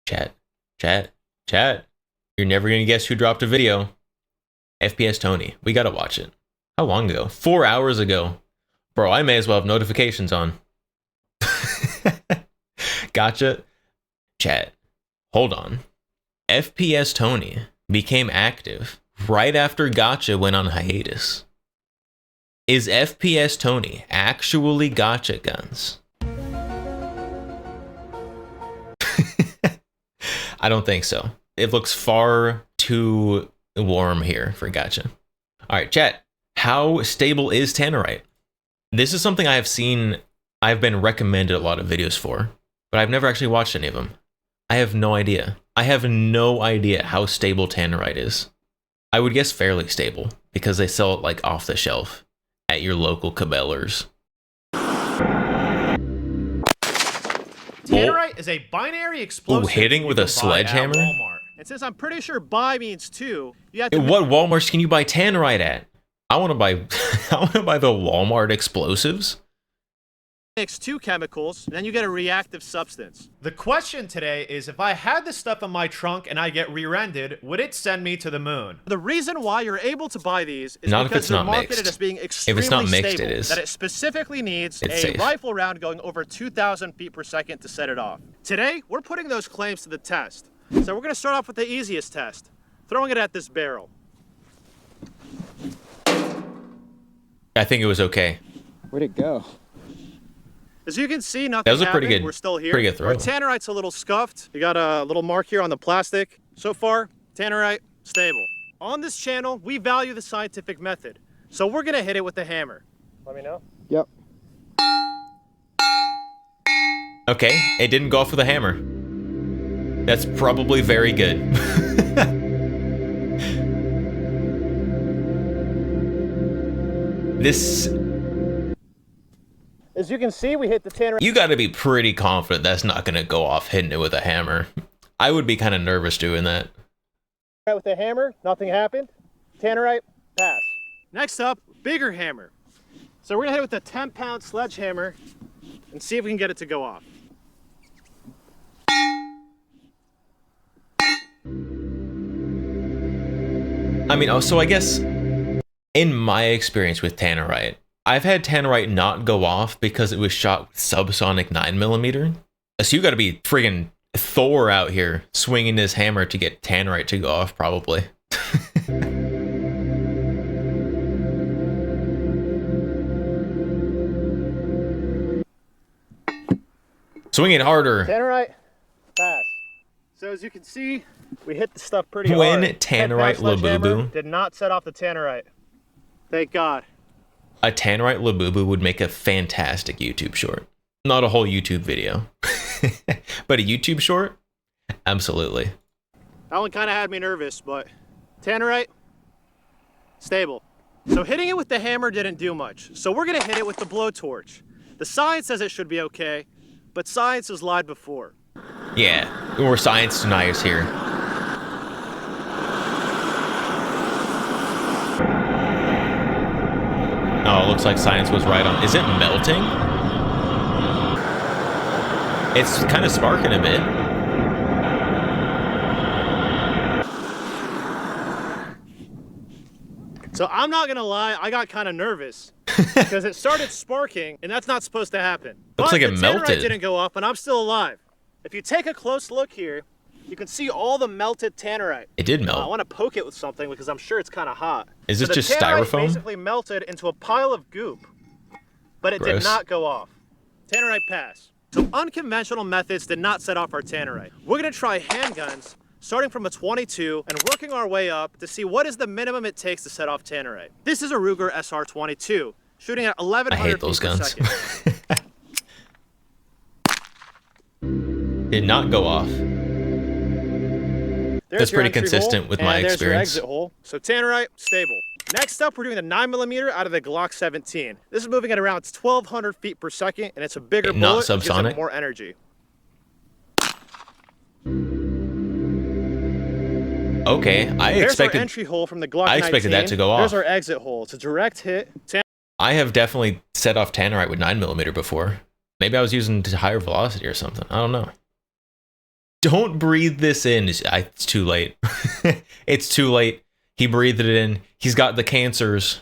Chat, chat, chat. You're never gonna guess who dropped a video. FPSTony. We gotta watch it. How long ago? 4 hours ago. Bro, I may as well have notifications on. Gotcha. Chat. Hold on. FPSTony became active right after Gotcha went on hiatus. Is FPSTony actually Gotcha guns? I don't think so. It looks far too warm here for Gotcha. All right, chat. How stable is Tannerite? This is something I have seen. I've been recommended a lot of videos for, but I've never actually watched any of them. I have no idea. I have no idea how stable Tannerite is. I would guess fairly stable because they sell it like off the shelf at your local Cabela's. Tannerite is a binary explosive. Ooh, hitting with a sledgehammer? Walmart. And since I'm pretty sure buy means two, you have to. What Walmarts can you buy Tannerite at? I want to buy the Walmart explosives. Mix two chemicals, and then you get a reactive substance. The question today is, if I had this stuff in my trunk and I get rear-ended, would it send me to the moon? The reason why you're able to buy these is because they're marketed as being extremely stable. If it's not mixed, it is. That it specifically needs a rifle round going over 2,000 feet per second to set it off. Today, we're putting those claims to the test. So we're going to start off with the easiest test, throwing it at this barrel. I think it was okay. Where'd it go? As you can see, nothing That was a happened. pretty good, We're still here. pretty good throw. Our Tannerite's a little scuffed. You got a little mark here on the plastic. So far, Tannerite, stable. On this channel, we value the scientific method. So we're gonna hit it with the hammer. Let me know. Yep. Okay, it didn't go off with a hammer. That's probably very good. This... As you can see, we hit the Tannerite. You gotta be pretty confident that's not gonna go off hitting it with a hammer. I would be kind of nervous doing that. With the hammer, nothing happened. Tannerite, pass. Next up, bigger hammer. So we're gonna hit it with a 10-pound sledgehammer and see if we can get it to go off. I mean, so I guess in my experience with Tannerite, I've had Tannerite not go off because it was shot with subsonic 9mm. So you gotta be friggin' Thor out here swinging his hammer to get Tannerite to go off, probably. Swing it harder. Tannerite, pass. So as you can see, we hit the stuff pretty hard. When Tannerite Labubu did not set off the Tannerite. Thank God. A Tannerite Labubu would make a fantastic YouTube short. Not a whole YouTube video, but a YouTube short? Absolutely. That one kind of had me nervous, but Tannerite, stable. So hitting it with the hammer didn't do much. So we're gonna hit it with the blowtorch. The science says it should be okay, but science has lied before. Yeah, we're science deniers here. Oh, it looks like science was right on. Is it melting? It's kind of sparking a bit. So I'm not gonna lie, I got kind of nervous because it started sparking, and that's not supposed to happen. Looks like it melted. The Tannerite didn't go off, and I'm still alive. If you take a close look here, you can see all the melted Tannerite. It did melt. I want to poke it with something because I'm sure it's kind of hot. Is this just Tannerite styrofoam? Basically melted into a pile of goop, but it did not go off. Tannerite pass. So unconventional methods did not set off our Tannerite. We're gonna try handguns, starting from a 22 and working our way up to see what is the minimum it takes to set off Tannerite. This is a Ruger SR22, shooting at 1100 I hate those feet per guns. second. Did not go off. There's That's pretty consistent with my experience. There's your exit hole. So Tannerite, stable. Next up, we're doing the 9mm out of the Glock 17. This is moving at around 1200 feet per second, and it's a bigger bullet, not subsonic. gives it more energy. Okay, I expected our entry hole from the Glock 19. I expected that to go off. There's our exit hole. It's a direct hit. I have definitely set off Tannerite with 9mm before. Maybe I was using higher velocity or something. I don't know. Don't breathe this in. It's too late. It's too late. He breathed it in. He's got the cancers.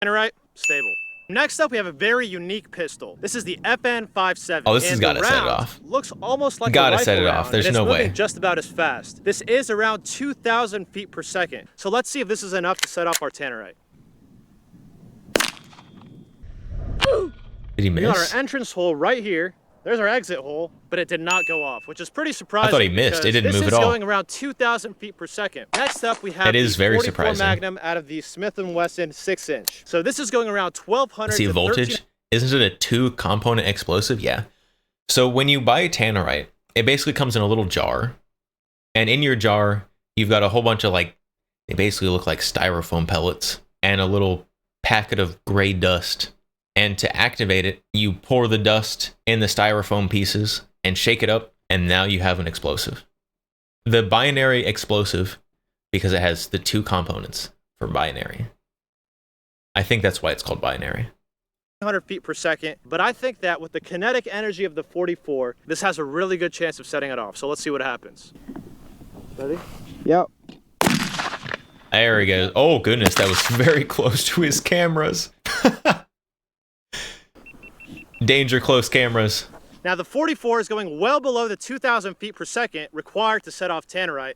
Tannerite, stable. Next up, we have a very unique pistol. This is the FN57. Oh, this has got to set it off. Looks almost like gotta a rifle set it round, off. There's and no it's moving way. just about as fast. This is around 2,000 feet per second. So let's see if this is enough to set off our Tannerite. Did he miss? We got our entrance hole right here. There's our exit hole, but it did not go off, which is pretty surprising. I thought he missed. It didn't move at all. This is going around 2,000 feet per second. Next up, we have it is the very 44 surprising. Magnum out of the Smith & Wesson 6-inch. So this is going around 1,200 See to voltage? Isn't it a 2-component explosive? Yeah. So when you buy Tannerite, it basically comes in a little jar. And in your jar, you've got a whole bunch of they basically look like styrofoam pellets and a little packet of gray dust. And to activate it, you pour the dust in the styrofoam pieces and shake it up, and now you have an explosive. The binary explosive, because it has the 2 components for binary. I think that's why it's called binary. 100 feet per second, but I think that with the kinetic energy of the 44, this has a really good chance of setting it off. So let's see what happens. Ready? Yep. There he goes. Oh goodness, that was very close to his cameras. Danger close cameras. Now the 44 is going well below the 2,000 feet per second required to set off Tannerite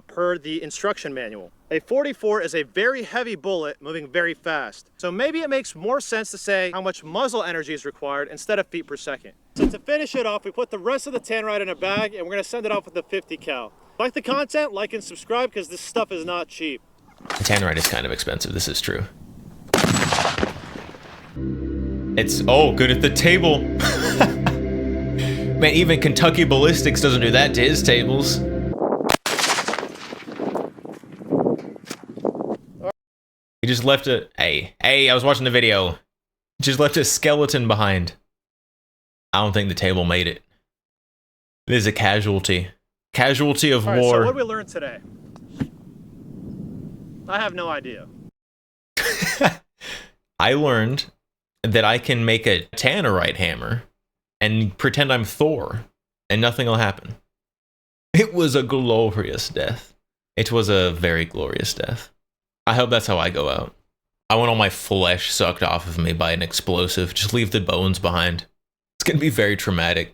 per the instruction manual. A 44 is a very heavy bullet moving very fast. So maybe it makes more sense to say how much muzzle energy is required instead of feet per second. So to finish it off, we put the rest of the Tannerite in a bag and we're gonna send it off with the 50 cal. Like the content, like and subscribe because this stuff is not cheap. Tannerite is kind of expensive, this is true. It's, oh, good at the table. Man, even Kentucky Ballistics doesn't do that to his tables. He just left a, hey, I was watching the video. Just left a skeleton behind. I don't think the table made it. It is a casualty. Casualty of war. So what did we learn today? I have no idea. I learned that I can make a Tannerite hammer and pretend I'm Thor, and nothing will happen. It was a glorious death. It was a very glorious death. I hope that's how I go out. I want all my flesh sucked off of me by an explosive. Just leave the bones behind. It's gonna be very traumatic.